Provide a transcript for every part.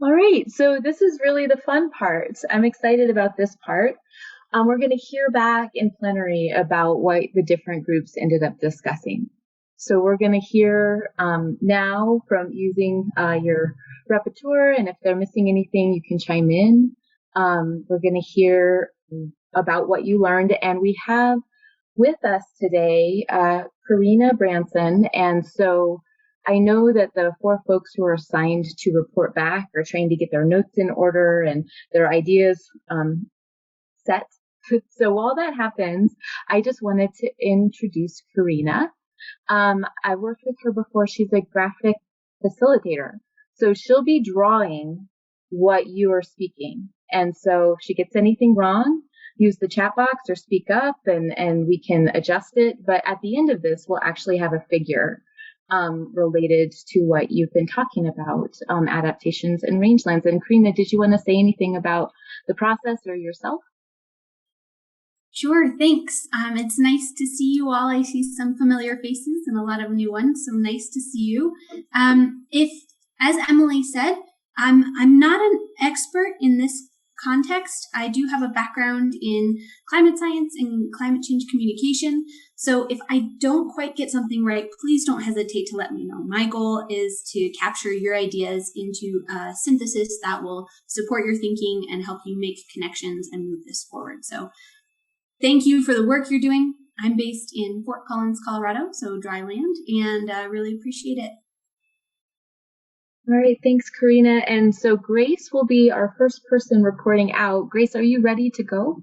All right, so this is really the fun part. I'm excited about this part. We're going to hear back in plenary about what the different groups ended up discussing. So we're going to hear now from using your repertoire, and if they're missing anything, you can chime in. We're going to hear about what you learned, and we have with us today Karina Branson, and so I know that the four folks who are assigned to report back are trying to get their notes in order and their ideas set. So while that happens, I just wanted to introduce Karina. I worked with her before. She's a graphic facilitator. So she'll be drawing what you are speaking. And so if she gets anything wrong, use the chat box or speak up and we can adjust it. But at the end of this, we'll actually have a figure related to what you've been talking about, adaptations and rangelands. And Karina, did you want to say anything about the process or yourself? Sure, thanks. It's nice to see you all. I see some familiar faces and a lot of new ones, so nice to see you. If, as Emily said, I'm not an expert in this context. I do have a background in climate science and climate change communication. So if I don't quite get something right, please don't hesitate to let me know. My goal is to capture your ideas into a synthesis that will support your thinking and help you make connections and move this forward. So thank you for the work you're doing. I'm based in Fort Collins, Colorado, so dry land, and really appreciate it. All right, thanks, Karina. And so Grace will be our first person reporting out. Grace, are you ready to go?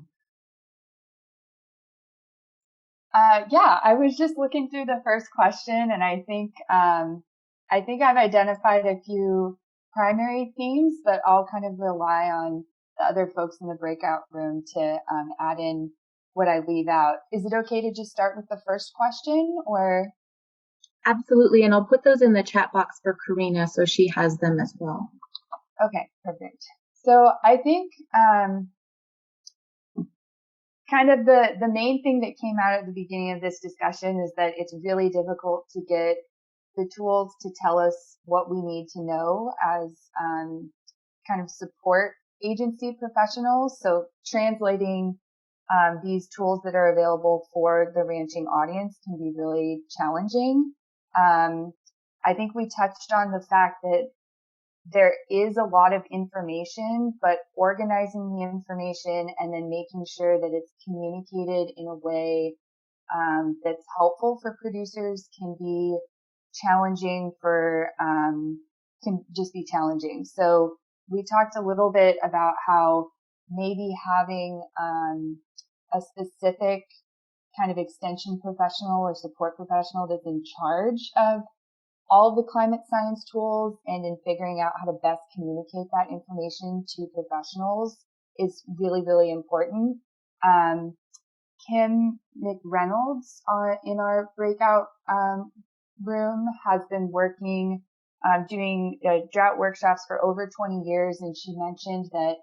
Yeah, I was just looking through the first question, and I think I've identified a few primary themes, but I'll kind of rely on the other folks in the breakout room to add in what I leave out. Is it okay to just start with the first question, or? Absolutely, and I'll put those in the chat box for Karina so she has them as well. Okay, perfect. So I think kind of the main thing that came out at the beginning of this discussion is that it's really difficult to get the tools to tell us what we need to know as kind of support agency professionals. So translating these tools that are available for the ranching audience can be really challenging. I think we touched on the fact that there is a lot of information, but organizing the information and then making sure that it's communicated in a way that's helpful for producers can be challenging can just be challenging. So we talked a little bit about how maybe having a specific kind of extension professional or support professional that's in charge of all of the climate science tools and in figuring out how to best communicate that information to professionals is really, really important. Kim McReynolds in our breakout room has been working doing drought workshops for over 20 years, and she mentioned that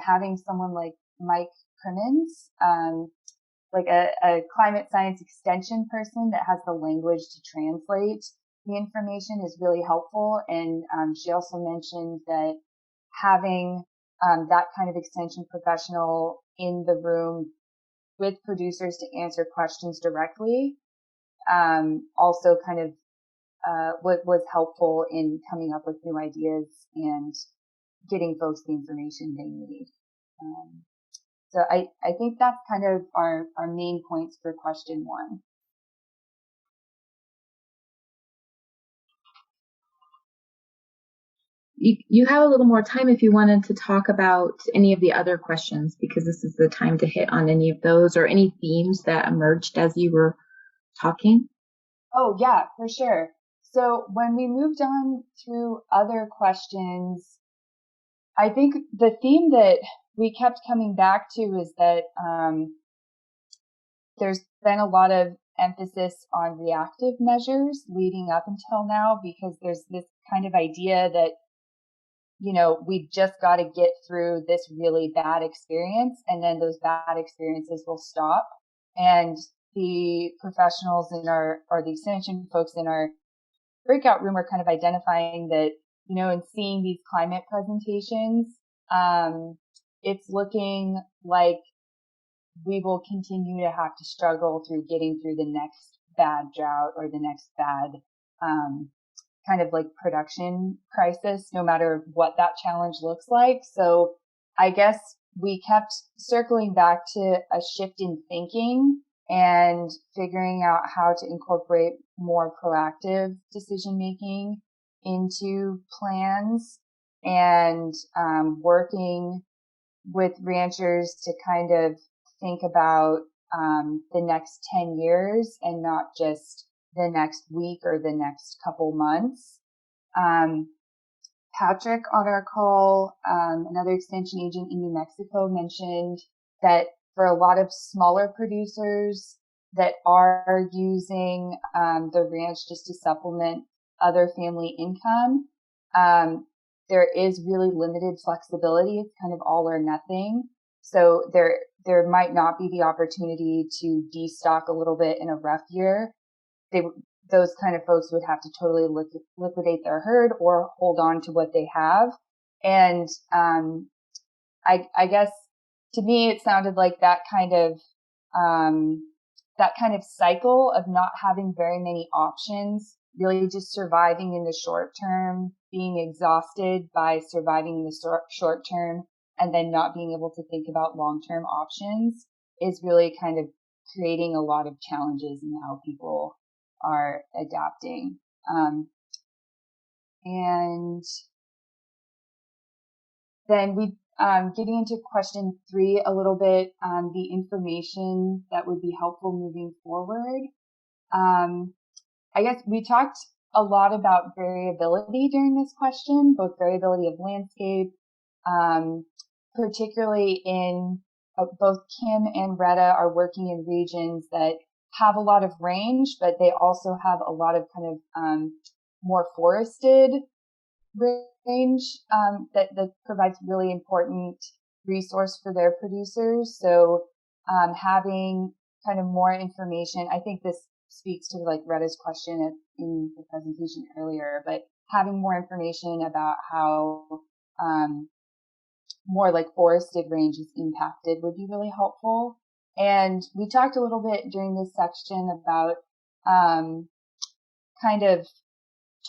having someone like Mike Cummings, like a climate science extension person that has the language to translate the information is really helpful. And she also mentioned that having that kind of extension professional in the room with producers to answer questions directly also kind of was helpful in coming up with new ideas and getting folks the information they need. So I think that's kind of our main points for question one. You have a little more time if you wanted to talk about any of the other questions, because this is the time to hit on any of those or any themes that emerged as you were talking. Oh, yeah, for sure. So when we moved on through other questions, I think the theme that we kept coming back to is that there's been a lot of emphasis on reactive measures leading up until now, because there's this kind of idea that, you know, we've just got to get through this really bad experience and then those bad experiences will stop. And the professionals in or the extension folks in our breakout room are kind of identifying that and seeing these climate presentations, it's looking like we will continue to have to struggle through getting through the next bad drought or the next bad, kind of like production crisis, no matter what that challenge looks like. So I guess we kept circling back to a shift in thinking and figuring out how to incorporate more proactive decision making into plans, and working with ranchers to kind of think about the next 10 years and not just the next week or the next couple months. Patrick on our call, another extension agent in New Mexico, mentioned that for a lot of smaller producers that are using the ranch just to supplement other family income, there is really limited flexibility. It's kind of all or nothing. So there might not be the opportunity to destock a little bit in a rough year. Those kind of folks would have to totally liquidate their herd or hold on to what they have. And I guess to me it sounded like that kind of cycle of not having very many options, really just surviving in the short term, being exhausted by surviving in the short term, and then not being able to think about long-term options is really kind of creating a lot of challenges in how people are adapting. And then we, getting into question 3 a little bit, the information that would be helpful moving forward. I guess we talked a lot about variability during this question, both variability of landscape, particularly in both Kim and Retta are working in regions that have a lot of range, but they also have a lot of kind of more forested range that provides really important resource for their producers. So having kind of more information, I think this speaks to like Retta's question in the presentation earlier, but having more information about how more like forested range is impacted would be really helpful. And we talked a little bit during this section about kind of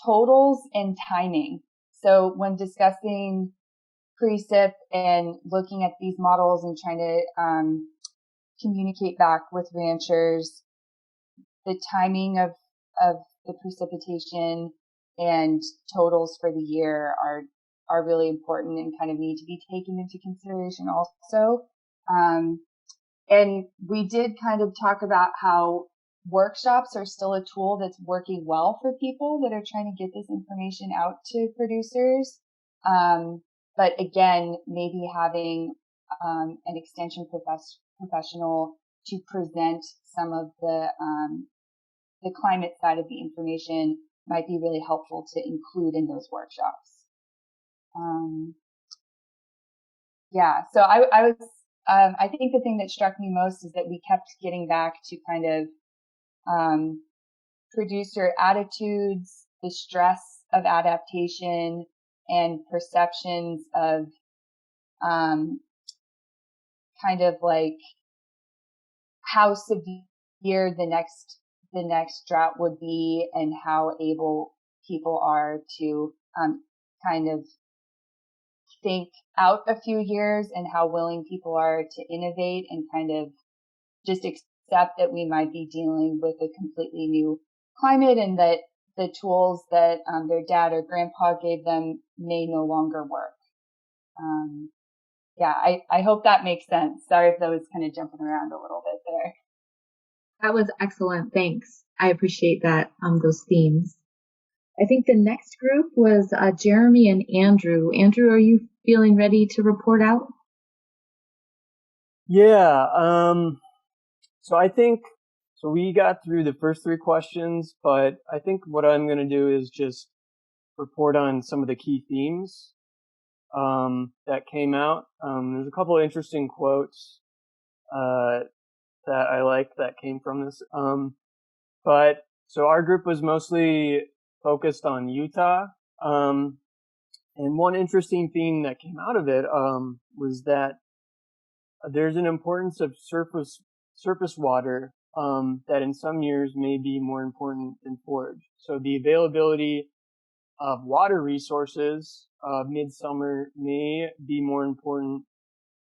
totals and timing. So when discussing precip and looking at these models and trying to communicate back with ranchers, the timing of the precipitation and totals for the year are really important and kind of need to be taken into consideration also. And we did kind of talk about how workshops are still a tool that's working well for people that are trying to get this information out to producers. But again, maybe having an extension professional to present some of the climate side of the information might be really helpful to include in those workshops. So I think the thing that struck me most is that we kept getting back to kind of producer attitudes, the stress of adaptation, and perceptions of kind of like how severe the next drought would be and how able people are to kind of think out a few years and how willing people are to innovate and kind of just accept that we might be dealing with a completely new climate and that the tools that their dad or grandpa gave them may no longer work. I hope that makes sense. Sorry if that was kind of jumping around a little bit there. That was excellent. Thanks. I appreciate that, those themes. I think the next group was Jeremy and Andrew. Andrew, are you feeling ready to report out? Yeah. So I think, we got through the first 3 questions, but I think what I'm going to do is just report on some of the key themes that came out. There's a couple of interesting quotes that I like that came from this. But so our group was mostly focused on Utah. And one interesting theme that came out of it was that there's an importance of surface water that in some years may be more important than forage. So the availability of water resources midsummer may be more important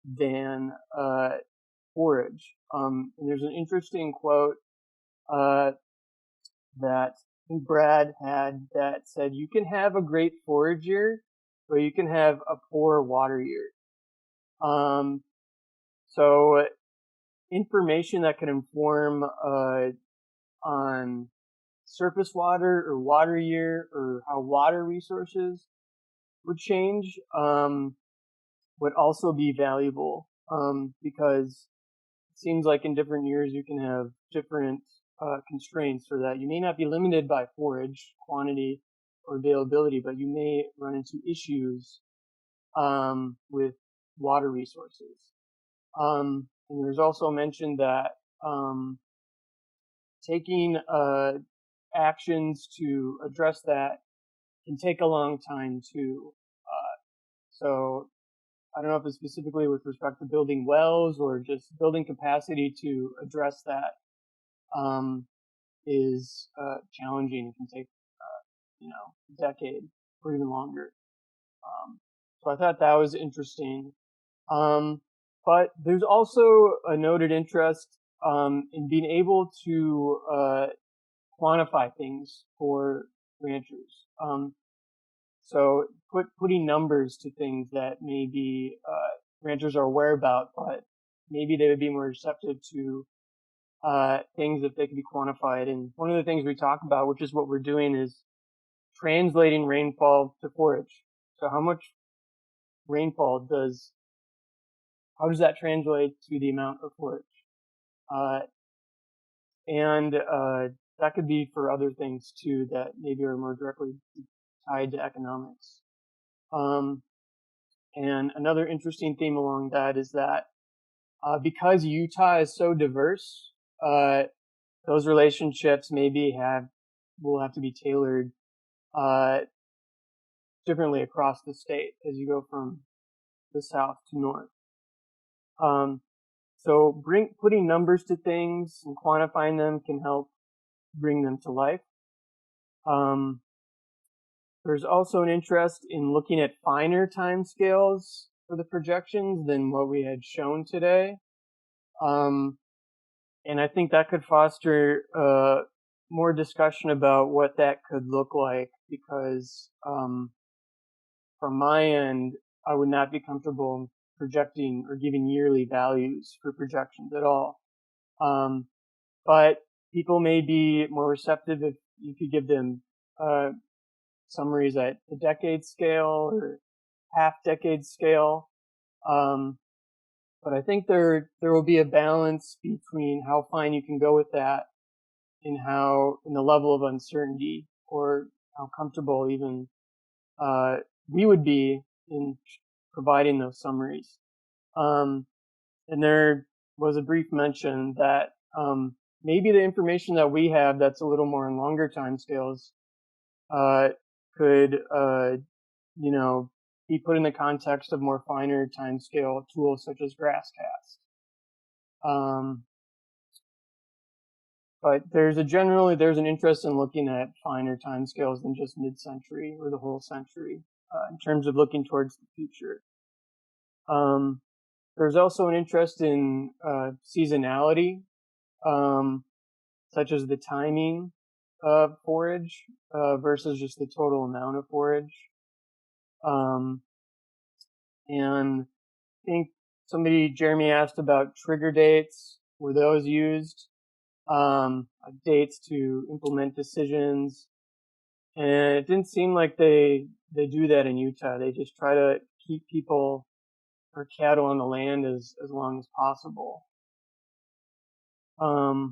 than forage. And there's an interesting quote that Brad had that said, "You can have a great forage year, but you can have a poor water year." So information that can inform on surface water or water year or how water resources would change would also be valuable because it seems like in different years you can have different constraints for that. You may not be limited by forage quantity or availability, but you may run into issues with water resources. And there's also mentioned that taking actions to address that can take a long time too. So I don't know if it's specifically with respect to building wells or just building capacity to address that is challenging. It can take a decade or even longer. So I thought that was interesting. But there's also a noted interest in being able to quantify things for ranchers. So putting numbers to things that maybe ranchers are aware about, but maybe they would be more receptive to things if they could be quantified. And one of the things we talk about, which is what we're doing, is translating rainfall to forage. So how much rainfall how does that translate to the amount of forage? And that could be for other things too that maybe are more directly tied to economics. And another interesting theme along that is that because Utah is so diverse, those relationships maybe will have to be tailored differently across the state as you go from the south to north. So putting numbers to things and quantifying them can help bring them to life. There's also an interest in looking at finer timescales for the projections than what we had shown today. And I think that could foster more discussion about what that could look like because from my end, I would not be comfortable projecting or giving yearly values for projections at all. But people may be more receptive if you could give them summaries at the decade scale or half decade scale. But I think there will be a balance between how fine you can go with that and in the level of uncertainty or how comfortable even we would be in providing those summaries. And there was a brief mention that maybe the information that we have that's a little more in longer timescales could be put in the context of more finer timescale tools such as GrassCast. But there's an interest in looking at finer timescales than just mid-century or the whole century in terms of looking towards the future. There's also an interest in seasonality, such as the timing of forage versus just the total amount of forage. And I think Jeremy asked about trigger dates. Were those used? Dates to implement decisions. And it didn't seem like they do that in Utah. They just try to keep people or cattle on the land as long as possible. I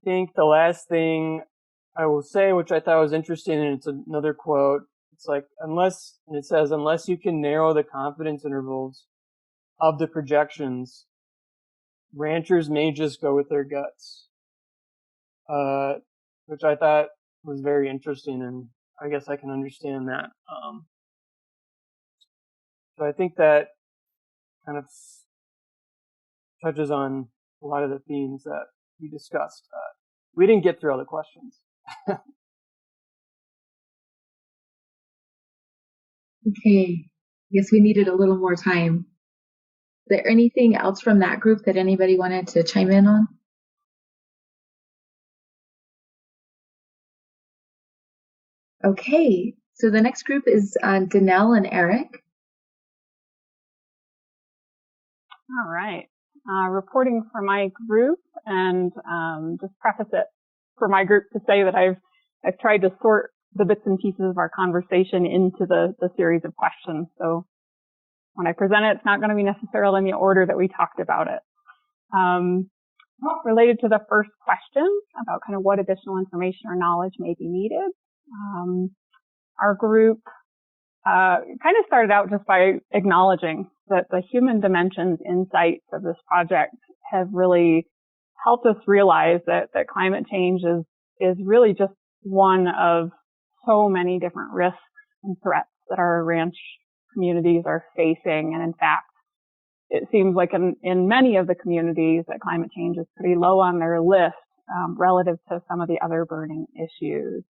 think the last thing I will say, which I thought was interesting, and it's another quote, it's like, unless you can narrow the confidence intervals of the projections, ranchers may just go with their guts. Which I thought was very interesting, and I guess I can understand that. So I think that kind of touches on a lot of the themes that we discussed. We didn't get through all the questions. Okay. Guess we needed a little more time. Is there anything else from that group that anybody wanted to chime in on? Okay. So the next group is Danelle and Eric. All right. Reporting for my group, and just preface it for my group to say that I've tried to sort the bits and pieces of our conversation into the series of questions. So when I present it, it's not going to be necessarily in the order that we talked about it. Related to the first question about kind of what additional information or knowledge may be needed, our group kind of started out just by acknowledging that the human dimensions insights of this project have really helped us realize that climate change is really just one of so many different risks and threats that our ranch communities are facing. And in fact, it seems like in many of the communities that climate change is pretty low on their list relative to some of the other burning issues.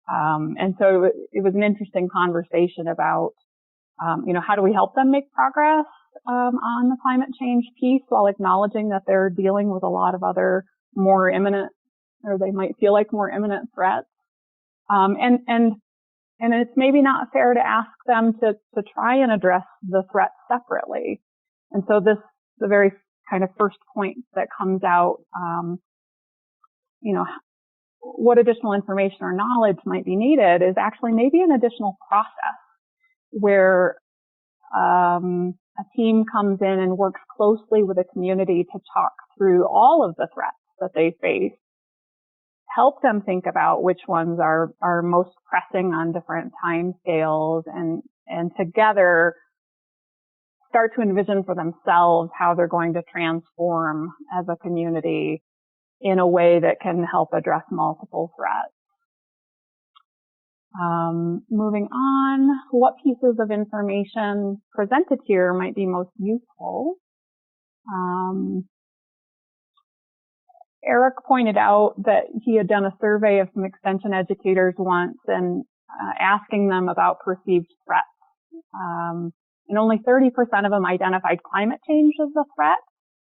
And so it was an interesting conversation about, how do we help them make progress on the climate change piece while acknowledging that they're dealing with a lot of other more imminent, or they might feel like more imminent threats. And it's maybe not fair to ask them to try and address the threats separately. And so the very kind of first point that comes out, what additional information or knowledge might be needed is actually maybe an additional process where a team comes in and works closely with a community to talk through all of the threats that they face, help them think about which ones are most pressing on different time scales, and together start to envision for themselves how they're going to transform as a community in a way that can help address multiple threats. Moving on, what pieces of information presented here might be most useful? Eric pointed out that he had done a survey of some extension educators once and asking them about perceived threats. And only 30% of them identified climate change as a threat,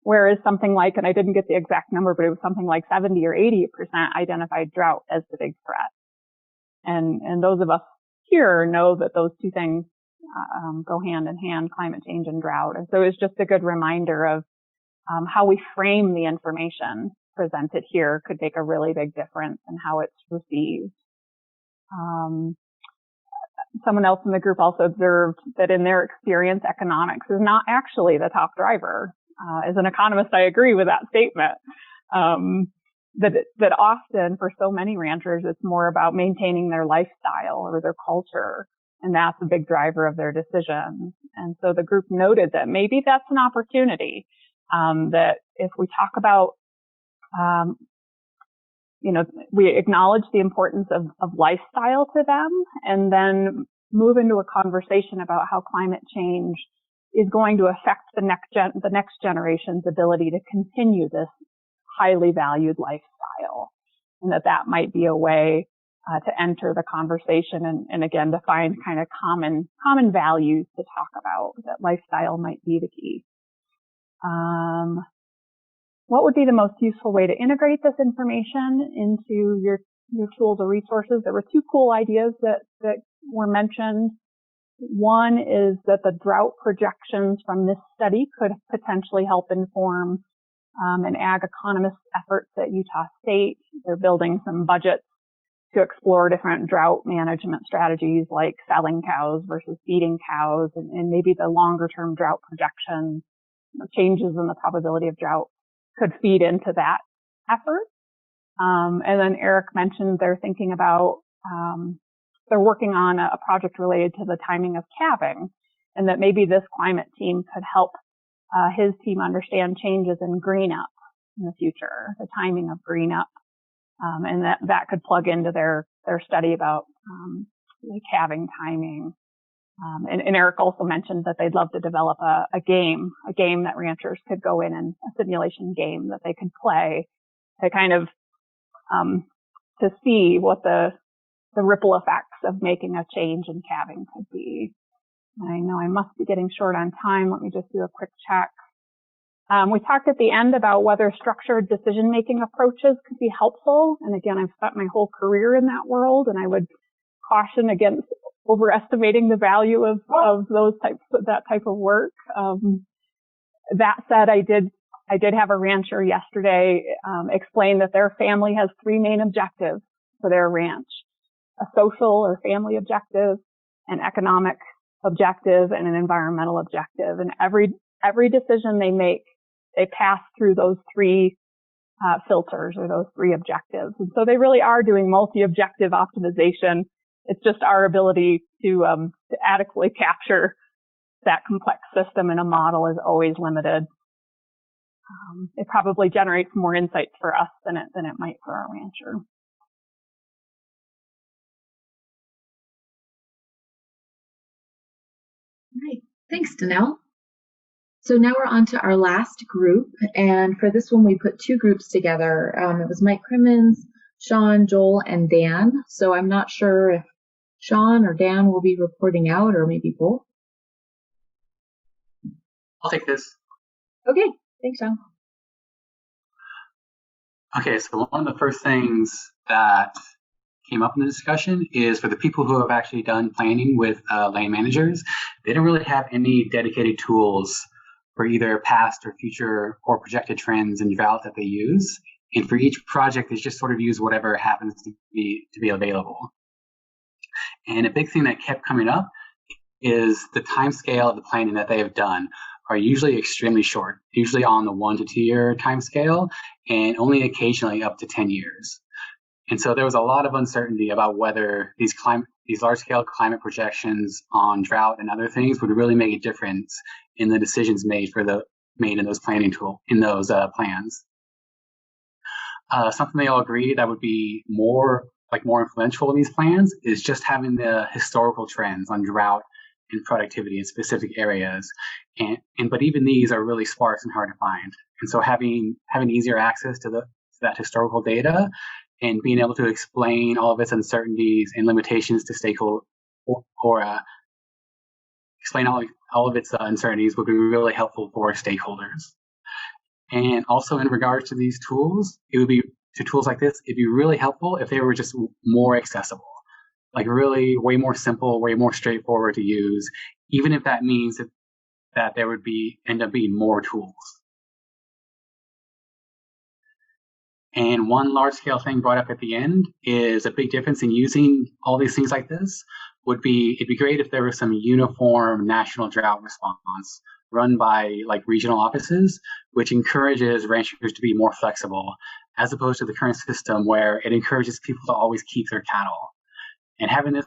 whereas something like, and I didn't get the exact number, but it was something like 70 or 80% identified drought as the big threat. And those of us here know that those two things go hand in hand, climate change and drought. And so it's just a good reminder of how we frame the information presented here could make a really big difference in how it's received. Someone else in the group also observed that in their experience, economics is not actually the top driver. As an economist, I agree with that statement. That often for so many ranchers, it's more about maintaining their lifestyle or their culture. And that's a big driver of their decisions. And so the group noted that maybe that's an opportunity, that if we talk about, we acknowledge the importance of lifestyle to them, and then move into a conversation about how climate change is going to affect the next generation's ability to continue this highly valued lifestyle, and that might be a way to enter the conversation and again to find kind of common values to talk about. That lifestyle might be the key. What would be the most useful way to integrate this information into your tools or resources? There were two cool ideas that were mentioned. One is that the drought projections from this study could potentially help inform an ag economist efforts at Utah State. They're building some budgets to explore different drought management strategies like selling cows versus feeding cows, and maybe the longer term drought projections, changes in the probability of drought could feed into that effort. And then Eric mentioned they're thinking about, they're working on a project related to the timing of calving, and that maybe this climate team could help his team understand changes in green up in the future, the timing of green up, and that could plug into their study about calving timing. And Eric also mentioned that they'd love to develop a game that ranchers could go in and a simulation game that they could play to kind of, to see what the ripple effects of making a change in calving could be. I know I must be getting short on time. Let me just do a quick check. We talked at the end about whether structured decision-making approaches could be helpful. And again, I've spent my whole career in that world, and I would caution against overestimating the value of that type of work. That said, I did have a rancher yesterday explain that their family has three main objectives for their ranch: a social or family objective, an economic objective, and an environmental objective. And every decision they make, they pass through those three filters or those three objectives. And so they really are doing multi-objective optimization. It's just our ability to adequately capture that complex system in a model is always limited. It probably generates more insights for us than it might for our rancher. Right. Thanks, Danelle. So now we're on to our last group. And for this one, we put two groups together. It was Mike Crimmins, Sean, Joel, and Dan. So I'm not sure if Sean or Dan will be reporting out, or maybe both. I'll take this. Okay. Thanks, Sean. Okay, so one of the first things that came up in the discussion is for the people who have actually done planning with land managers, they don't really have any dedicated tools for either past or future or projected trends in drought that they use. And for each project, they just sort of use whatever happens to be available. And a big thing that kept coming up is the time scale of the planning that they have done are usually extremely short, usually on the 1 to 2 year time scale, and only occasionally up to 10 years. And so there was a lot of uncertainty about whether these large-scale climate projections on drought and other things would really make a difference in the decisions made in those plans. Something they all agreed that would be more influential in these plans is just having the historical trends on drought and productivity in specific areas. But even these are really sparse and hard to find. And so having easier access to that historical data and being able to explain all of its uncertainties and limitations to stakeholders, or explain all of its uncertainties would be really helpful for stakeholders. And also in regards to these tools, tools like this, it'd be really helpful if they were just more accessible, like really way more simple, way more straightforward to use, even if that means that there would end up being more tools. And one large-scale thing brought up at the end is a big difference in using all these things like this it'd be great if there was some uniform national drought response run by regional offices, which encourages ranchers to be more flexible, as opposed to the current system where it encourages people to always keep their cattle. And having this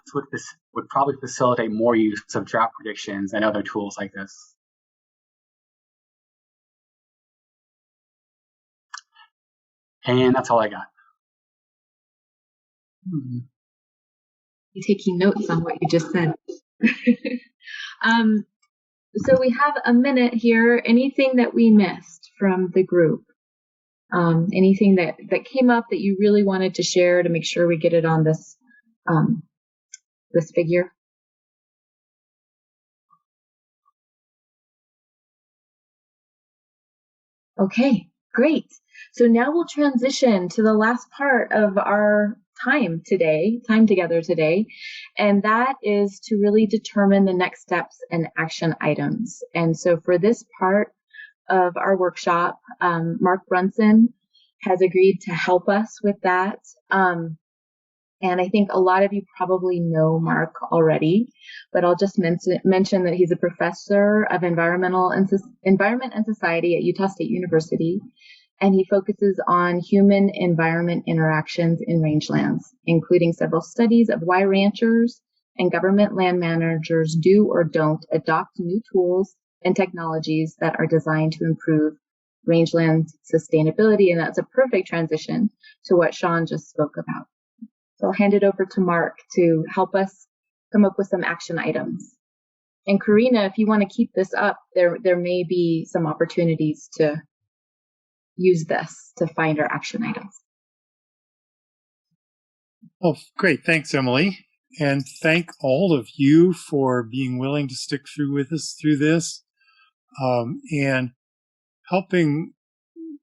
would probably facilitate more use of drought predictions and other tools like this. And that's all I got. You taking notes on what you just said. So we have a minute here. Anything that we missed from the group? Anything that came up that you really wanted to share to make sure we get it on this figure? Okay, great. So now we'll transition to the last part of our time together today, and that is to really determine the next steps and action items. And so for this part of our workshop, Mark Brunson has agreed to help us with that. And I think a lot of you probably know Mark already, but I'll just mention that he's a professor of environment and society at Utah State University, and he focuses on human-environment interactions in rangelands, including several studies of why ranchers and government land managers do or don't adopt new tools and technologies that are designed to improve rangeland sustainability. And that's a perfect transition to what Sean just spoke about. So I'll hand it over to Mark to help us come up with some action items. And Karina, if you want to keep this up, there may be some opportunities to use this to find our action items. Oh, great. Thanks, Emily. And thank all of you for being willing to stick through with us through this, and helping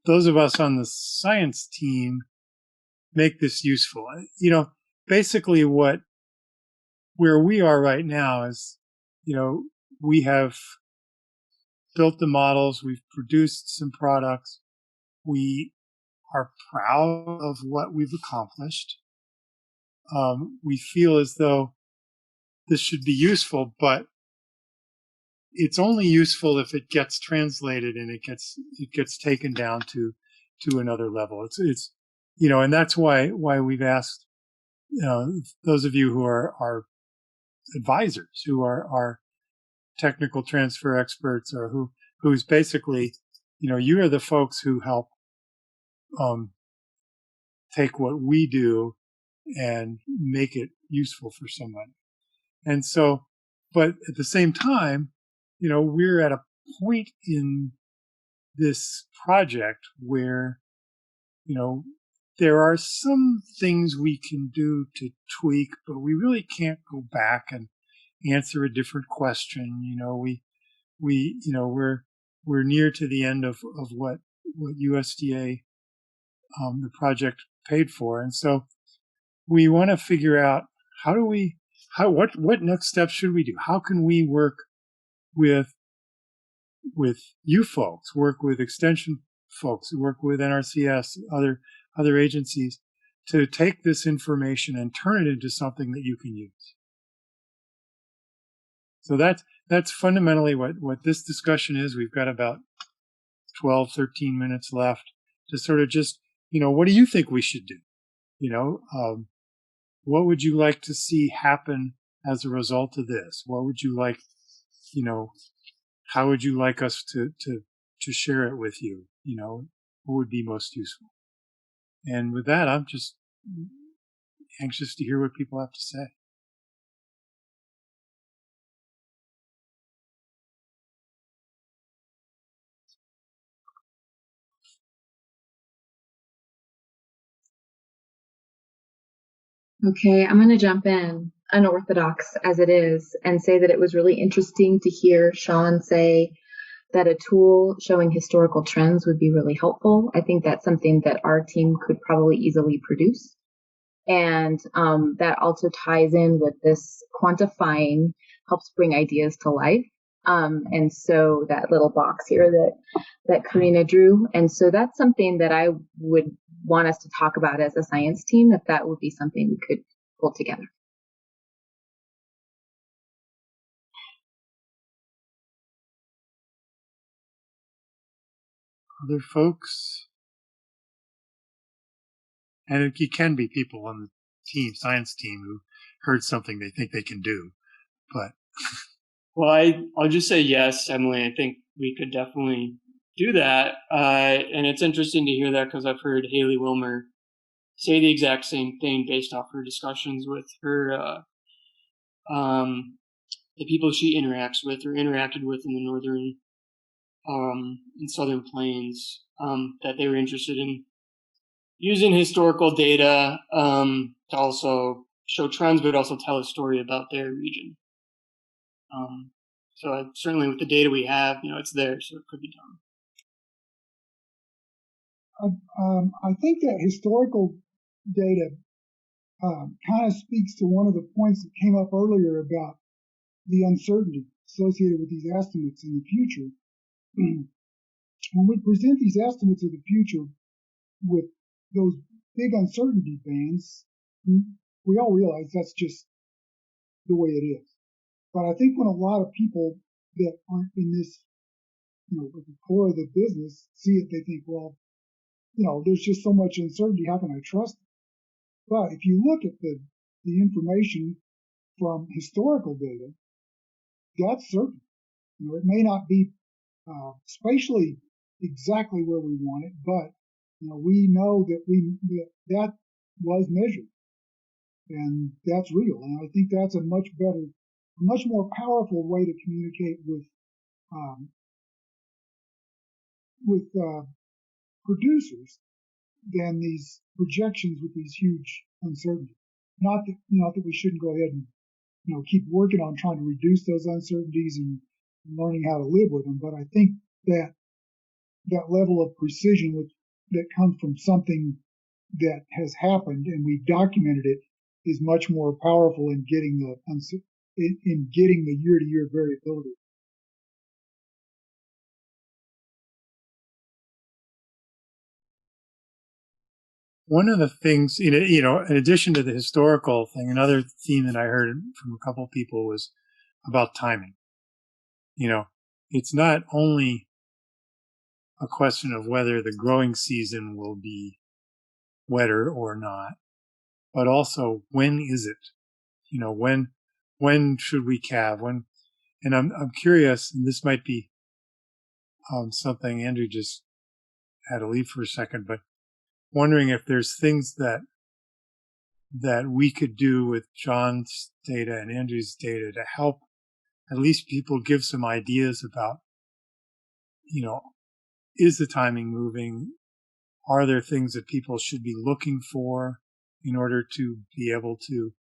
those of us on the science team make this useful. You know, basically where we are right now is, you know, we have built the models, we've produced some products, we are proud of what we've accomplished. We feel as though this should be useful, but it's only useful if it gets translated and it gets taken down to another level. It's you know, and that's why we've asked, you know, those of you who are advisors, who are technical transfer experts, or who's basically, you know, you are the folks who help take what we do and make it useful for someone. And so, but at the same time, you know, we're at a point in this project where, you know, there are some things we can do to tweak, but we really can't go back and answer a different question. You know, you know, we're near to the end of what USDA, the project paid for. And so we want to figure out what next steps should we do? How can we work with you folks, work with extension folks, work with NRCS, other agencies, to take this information and turn it into something that you can use. So that's fundamentally what this discussion is. We've got about 12, 13 minutes left to sort of just, you know, what do you think we should do? You know, what would you like to see happen as a result of this? What would you like, you know, how would you like us to share it with you? You know, what would be most useful? And with that, I'm just anxious to hear what people have to say. Okay, I'm going to jump in, unorthodox as it is, and say that it was really interesting to hear Sean say that a tool showing historical trends would be really helpful. I think that's something that our team could probably easily produce. And that also ties in with this quantifying, helps bring ideas to life. And so that little box here that Karina drew. And so that's something that I would want us to talk about as a science team, if that would be something we could pull together. Other folks? And it can be people on the science team, who heard something they think they can do, but. Well, I'll just say yes, Emily. I think we could definitely do that. And it's interesting to hear that, because I've heard Haley Wilmer say the exact same thing based off her discussions with her, the people she interacts with or interacted with in the northern and southern plains, that they were interested in using historical data to also show trends, but also tell a story about their region. So certainly with the data we have, you know, it's there, so it could be done. I think that historical data kind of speaks to one of the points that came up earlier about the uncertainty associated with these estimates in the future. When we present these estimates of the future with those big uncertainty bands, we all realize that's just the way it is. But I think when a lot of people that aren't in this, you know, at the core of the business see it, they think, well, you know, there's just so much uncertainty. How can I trust it? But if you look at the information from historical data, that's certain. You know, it may not be spatially exactly where we want it, but you know, we know that was measured, and that's real. And I think that's a much better much more powerful way to communicate with producers than these projections with these huge uncertainties. Not that we shouldn't go ahead and keep working on trying to reduce those uncertainties and learning how to live with them, but I think that level of precision that comes from something that has happened and we've documented it is much more powerful in getting the year-to-year variability. One of the things, in addition to the historical thing, another theme that I heard from a couple of people was about timing. It's not only a question of whether the growing season will be wetter or not, but also when is it? When should we calve? And I'm curious, and this might be something Andrew just had to leave for a second, but wondering if there's things that we could do with John's data and Andrew's data to help at least people give some ideas about, is the timing moving? Are there things that people should be looking for in order to be able to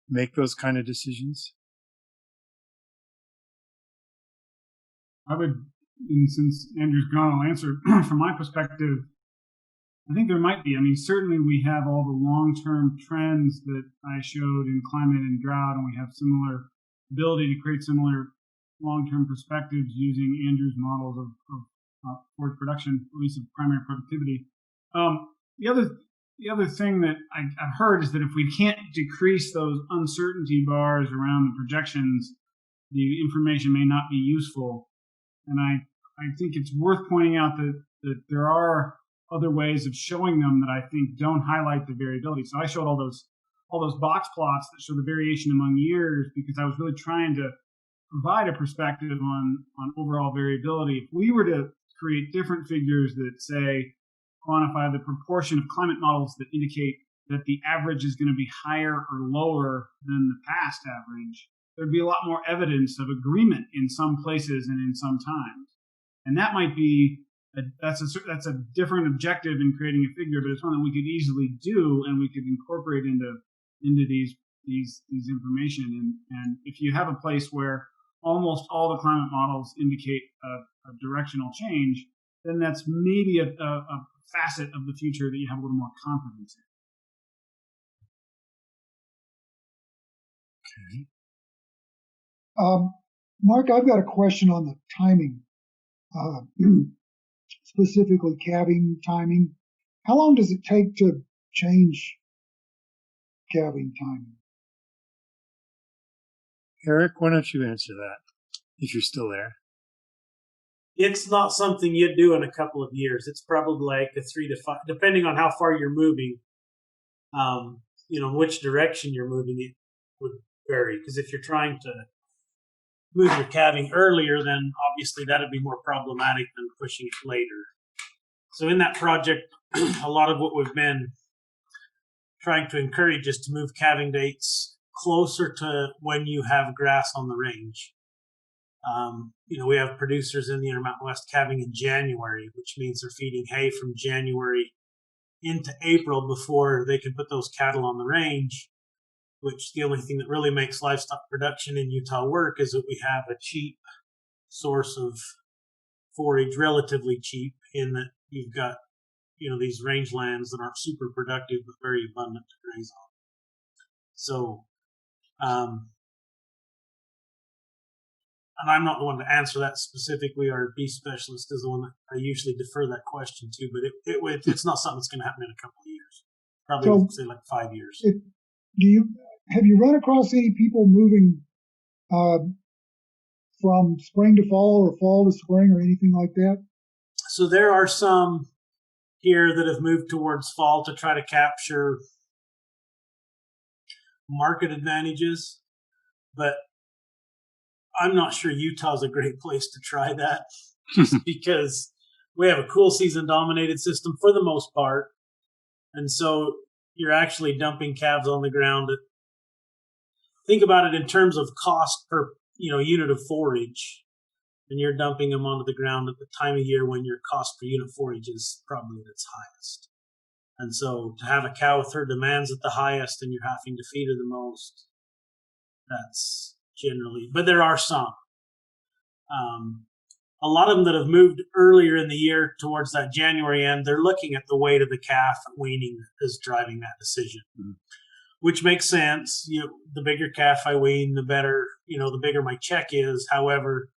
make those kind of decisions? I would, and since Andrew's gone, I'll answer from my perspective. I think there might be. I mean, certainly we have all the long-term trends that I showed in climate and drought, and we have similar ability to create similar long-term perspectives using Andrew's models of forage production, at least of primary productivity. The other thing that I've heard is that if we can't decrease those uncertainty bars around the projections, the information may not be useful. And I think it's worth pointing out that there are other ways of showing them that I think don't highlight the variability. So I showed all those box plots that show the variation among years because I was really trying to provide a perspective on overall variability. If we were to create different figures that say quantify the proportion of climate models that indicate that the average is going to be higher or lower than the past average, there'd be a lot more evidence of agreement in some places and in some times. And that might be that's a different objective in creating a figure, but it's one that we could easily do and we could incorporate into these information. And if you have a place where almost all the climate models indicate a directional change, then that's maybe a facet of the future that you have a little more confidence in. Okay. Mark, I've got a question on the timing, specifically calving timing. How long does it take to change calving timing? Eric, why don't you answer that if you're still there? It's not something you'd do in a couple of years. It's probably like a 3 to 5, depending on how far you're moving. Which direction you're moving, it would vary. Because if you're trying to move your calving earlier, then obviously that'd be more problematic than pushing it later. So in that project, a lot of what we've been trying to encourage is to move calving dates closer to when you have grass on the range. We have producers in the Intermountain West calving in January, which means they're feeding hay from January into April before they can put those cattle on the range, which the only thing that really makes livestock production in Utah work is that we have a cheap source of forage, relatively cheap, in that you've got, these rangelands that aren't super productive but very abundant to graze on. So, and I'm not the one to answer that specifically. Our beef specialist is the one that I usually defer that question to, but it's not something that's going to happen in a couple of years. Probably say like 5 years. Have you run across any people moving from spring to fall or fall to spring or anything like that? So there are some here that have moved towards fall to try to capture market advantages, but I'm not sure Utah's a great place to try that just because we have a cool season dominated system for the most part. And so you're actually dumping calves on the ground at think about it in terms of cost per unit of forage, and you're dumping them onto the ground at the time of year when your cost per unit forage is probably at its highest. And so to have a cow with her demands at the highest and you're having to feed her the most, that's generally, but there are some. A lot of them that have moved earlier in the year towards that January end, they're looking at the weight of the calf at weaning as driving that decision, which makes sense. The bigger calf I wean, the better, the bigger my check is. However,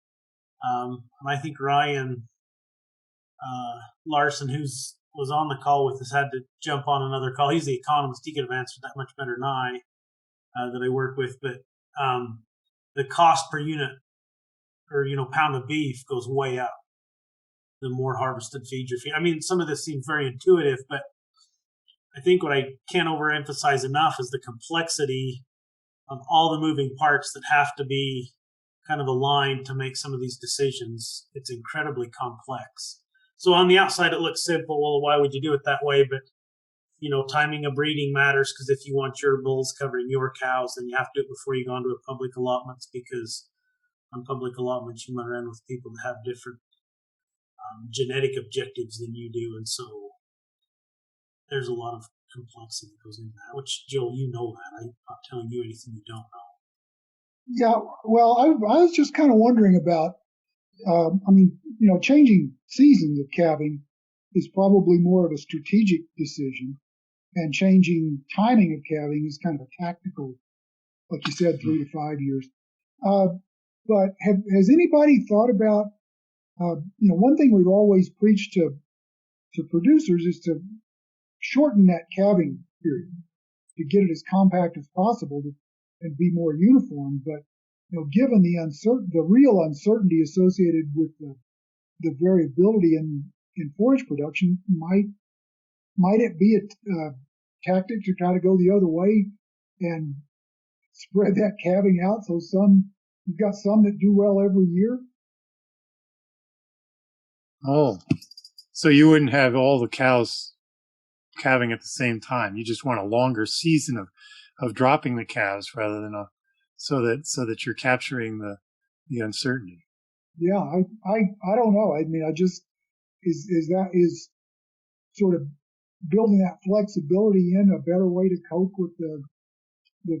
I think Ryan Larson, was on the call with us, had to jump on another call. He's the economist. He could have answered that much better than I that I work with. But the cost per unit or pound of beef goes way up the more harvested feed you're feeding. I mean, some of this seems very intuitive, but I think what I can't overemphasize enough is the complexity of all the moving parts that have to be kind of aligned to make some of these decisions. It's incredibly complex. So on the outside, it looks simple. Well, why would you do it that way? But, timing of breeding matters, because if you want your bulls covering your cows, then you have to do it before you go onto a public allotments, because on public allotments, you run around with people that have different genetic objectives than you do. And so there's a lot of complexity that goes into that, which, Joel, you know that. I'm not telling you anything you don't know. Yeah, well, I was just kind of wondering about, changing seasons of calving is probably more of a strategic decision, and changing timing of calving is kind of a tactical, like you said, 3 to 5 years. But has anybody thought about, one thing we've always preached to producers is to shorten that calving period, to get it as compact as possible and be more uniform. But given the real uncertainty associated with the variability in forage production, might it be a tactic to try to go the other way and spread that calving out so you've got some that do well every year? Oh, so you wouldn't have all the cows calving at the same time. You just want a longer season of dropping the calves rather than so that you're capturing the uncertainty. Yeah, I don't know. I mean, is sort of building that flexibility in a better way to cope with the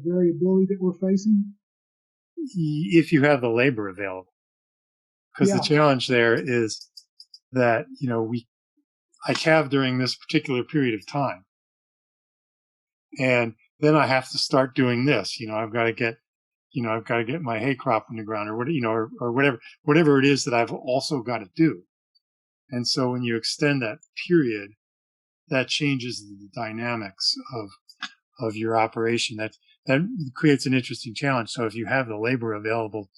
variability that we're facing? If you have the labor available. Because the challenge there is that, I calve during this particular period of time. And then I have to start doing this. I've got to get my hay crop in the ground, or whatever it is that I've also got to do. And so when you extend that period, that changes the dynamics of your operation. That creates an interesting challenge. So if you have the labor available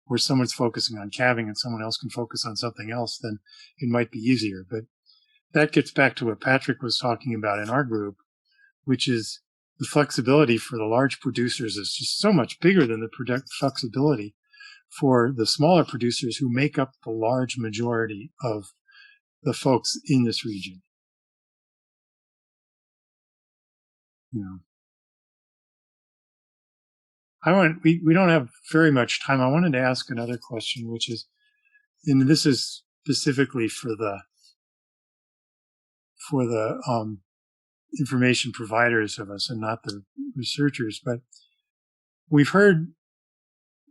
where someone's focusing on calving and someone else can focus on something else, then it might be easier. But that gets back to what Patrick was talking about in our group, which is the flexibility for the large producers is just so much bigger than the flexibility for the smaller producers who make up the large majority of the folks in this region. We don't have very much time. I wanted to ask another question, which is, and this is specifically for the information providers of us and not the researchers, but we've heard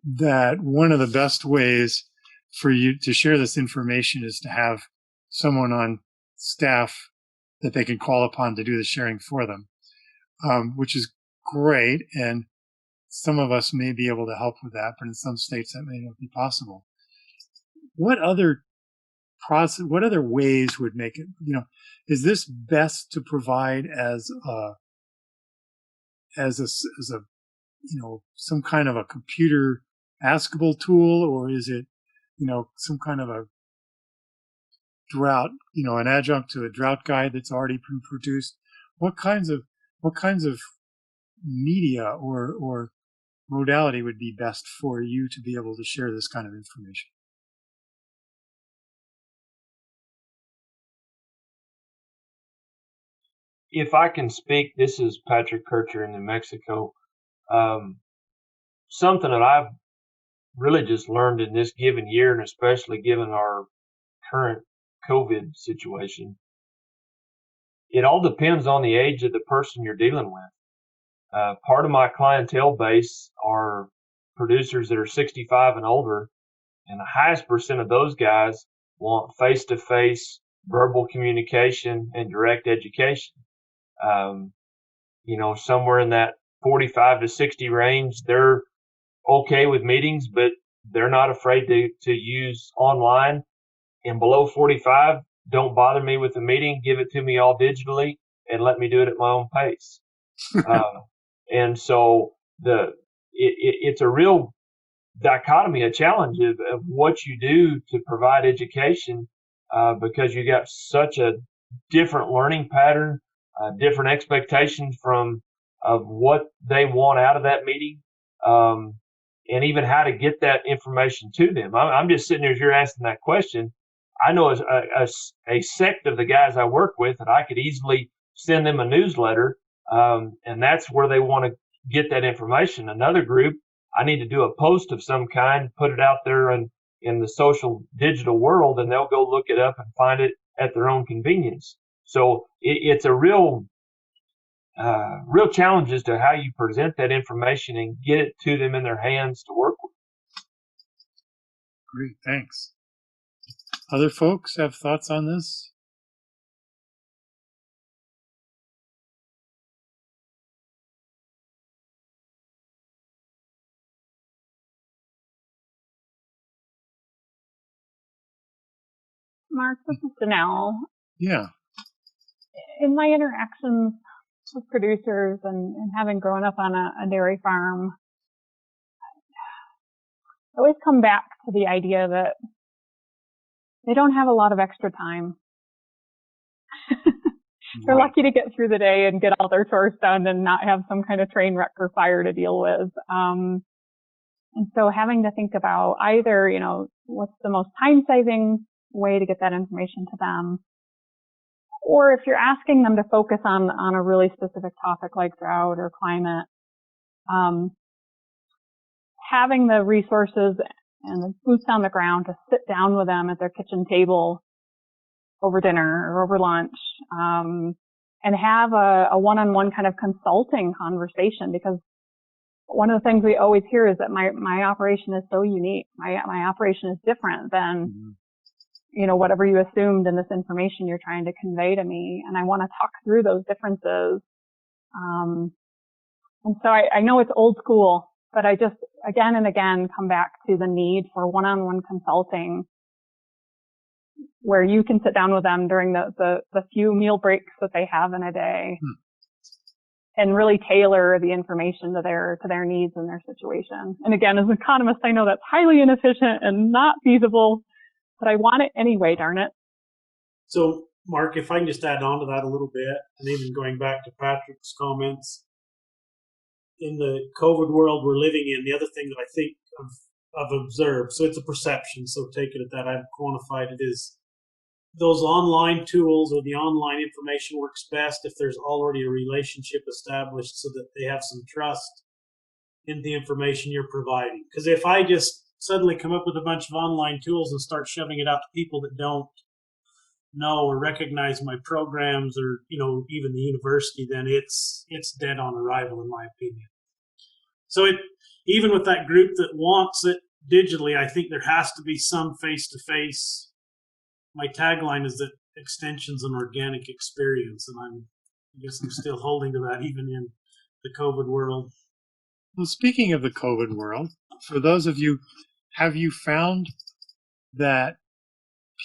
that one of the best ways for you to share this information is to have someone on staff that they can call upon to do the sharing for them, which is great. And some of us may be able to help with that, but in some states that may not be possible. What other ways would make it, is this best to provide as some kind of a computer askable tool, or is it, some kind of a drought, an adjunct to a drought guide that's already been produced? What kinds of media or modality would be best for you to be able to share this kind of information? If I can speak, this is Patrick Kircher in New Mexico. something that I've really just learned in this given year, and especially given our current COVID situation, it all depends on the age of the person you're dealing with. Part of my clientele base are producers that are 65 and older, and the highest percent of those guys want face-to-face verbal communication and direct education. Somewhere in that 45 to 60 range, they're okay with meetings, but they're not afraid to use online. And below 45, don't bother me with the meeting. Give it to me all digitally and let me do it at my own pace. And so it's a real dichotomy, a challenge of what you do to provide education, because you got such a different learning pattern, different expectations of what they want out of that meeting, and even how to get that information to them. I'm just sitting here as you're asking that question. I know a sect of the guys I work with that I could easily send them a newsletter, and that's where they want to get that information. Another group, I need to do a post of some kind, put it out there in the social digital world, and they'll go look it up and find it at their own convenience. So it's a real challenge as to how you present that information and get it to them in their hands to work with. Great, thanks. Other folks have thoughts on this? Mark, this is Danelle. Yeah. In my interactions with producers and having grown up on a dairy farm, I always come back to the idea that they don't have a lot of extra time. They're lucky to get through the day and get all their chores done and not have some kind of train wreck or fire to deal with. And so having to think about either, what's the most time-saving way to get that information to them, or if you're asking them to focus on a really specific topic like drought or climate, having the resources and the boots on the ground to sit down with them at their kitchen table over dinner or over lunch, and have a one-on-one kind of consulting conversation, because one of the things we always hear is that my operation is so unique. My operation is different than, whatever you assumed in this information you're trying to convey to me. And I want to talk through those differences. And so I know it's old school, but I just again and again come back to the need for one-on-one consulting, where you can sit down with them during the few meal breaks that they have in a day and really tailor the information to their needs and their situation. And again, as an economist, I know that's highly inefficient and not feasible, but I want it anyway, darn it. So, Mark, if I can just add on to that a little bit, and even going back to Patrick's comments, in the COVID world we're living in, the other thing that I think I've observed, so it's a perception, so take it at that, I haven't quantified it, is those online tools or the online information works best if there's already a relationship established so that they have some trust in the information you're providing. Because if I just suddenly come up with a bunch of online tools and start shoving it out to people that don't know or recognize my programs or, even the university, then it's dead on arrival, in my opinion. So even with that group that wants it digitally, I think there has to be some face-to-face. My tagline is that extension's an organic experience, and I guess I'm still holding to that even in the COVID world. Well, speaking of the COVID world, for those of you, have you found that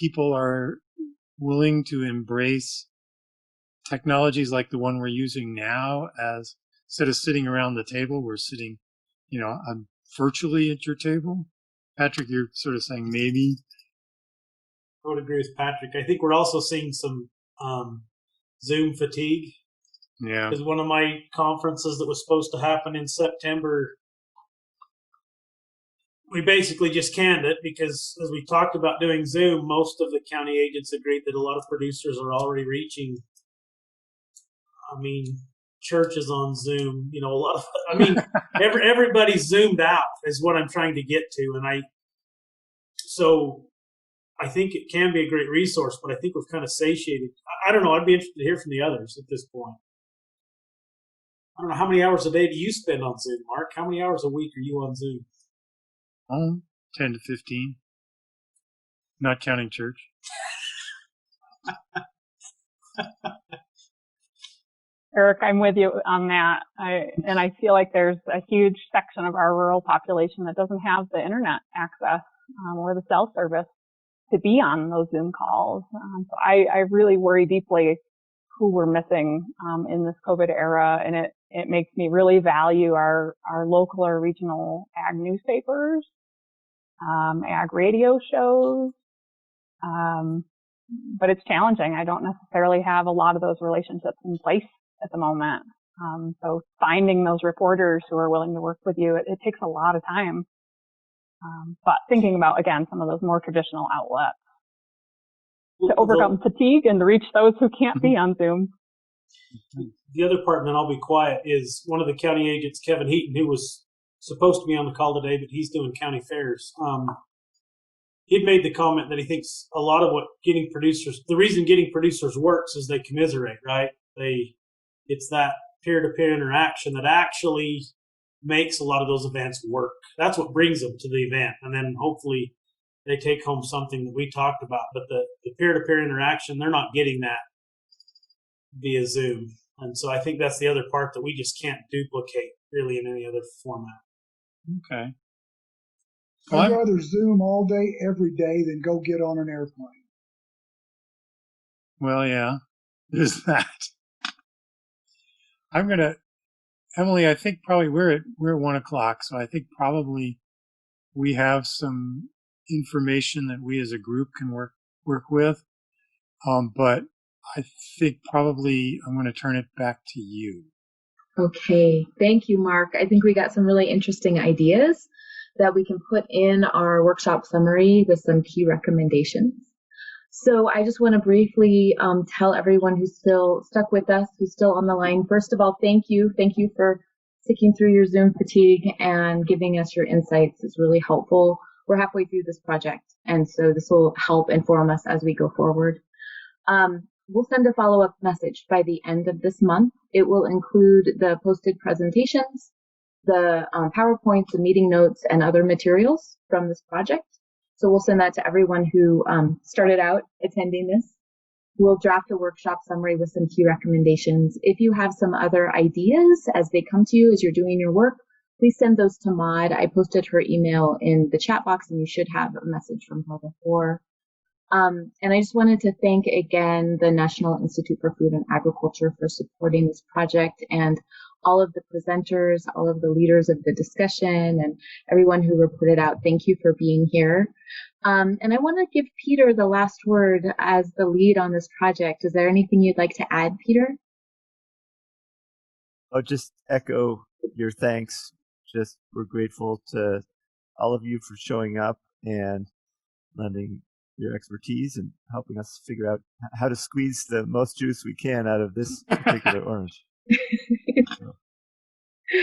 people are willing to embrace technologies like the one we're using now, as instead of sitting around the table, we're sitting, virtually at your table? Patrick, you're sort of saying maybe. I would agree with Patrick. I think we're also seeing some Zoom fatigue. Yeah. Because one of my conferences that was supposed to happen in September, we basically just canned it because, as we talked about doing Zoom, most of the county agents agreed that a lot of producers are already reaching, churches on Zoom. A lot of, everybody's zoomed out is what I'm trying to get to. And so I think it can be a great resource, but I think we've kind of satiated. I don't know. I'd be interested to hear from the others at this point. I don't know, how many hours a day do you spend on Zoom, Mark? How many hours a week are you on Zoom? 10 to 15, not counting church. Eric, I'm with you on that. I feel like there's a huge section of our rural population that doesn't have the internet access or the cell service to be on those Zoom calls. So I really worry deeply who we're missing in this COVID era, and it makes me really value our local or regional ag newspapers, ag radio shows. But it's challenging. I don't necessarily have a lot of those relationships in place at the moment. So finding those reporters who are willing to work with you, it takes a lot of time. But thinking about, again, some of those more traditional outlets to overcome fatigue and to reach those who can't be on Zoom. The other part, and then I'll be quiet, is one of the county agents, Kevin Heaton, who was supposed to be on the call today, but he's doing county fairs. He'd made the comment that he thinks a lot of the reason getting producers works is they commiserate, right? It's that peer-to-peer interaction that actually makes a lot of those events work. That's what brings them to the event. And then hopefully they take home something that we talked about. But the peer-to-peer interaction, they're not getting that via Zoom. And so I think that's the other part that we just can't duplicate really in any other format. Okay. I'd rather Zoom all day, every day than go get on an airplane. Well, yeah, there's that. Emily, I think probably we're at 1:00, so I think probably we have some information that we as a group can work with. But I think probably I'm going to turn it back to you. Okay, thank you, Mark. I think we got some really interesting ideas that we can put in our workshop summary with some key recommendations. So I just want to briefly tell everyone who's still stuck with us, who's still on the line. First of all, thank you. Thank you for sticking through your Zoom fatigue and giving us your insights. It's really helpful. We're halfway through this project, and so this will help inform us as we go forward. We'll send a follow-up message by the end of this month. It will include the posted presentations, the PowerPoints, the meeting notes, and other materials from this project. So we'll send that to everyone who started out attending this. We'll draft a workshop summary with some key recommendations. If you have some other ideas as they come to you as you're doing your work, please send those to Maud. I posted her email in the chat box, and you should have a message from her before. And I just wanted to thank again the National Institute for Food and Agriculture for supporting this project, and all of the presenters, all of the leaders of the discussion, and everyone who reported out. Thank you for being here. And I want to give Peter the last word as the lead on this project. Is there anything you'd like to add, Peter? I'll just echo your thanks. We're grateful to all of you for showing up and lending your expertise and helping us figure out how to squeeze the most juice we can out of this particular orange. So,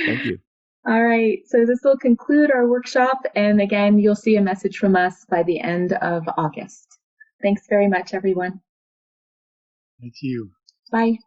thank you. All right. So this will conclude our workshop. And again, you'll see a message from us by the end of August. Thanks very much, everyone. Thank you. Bye.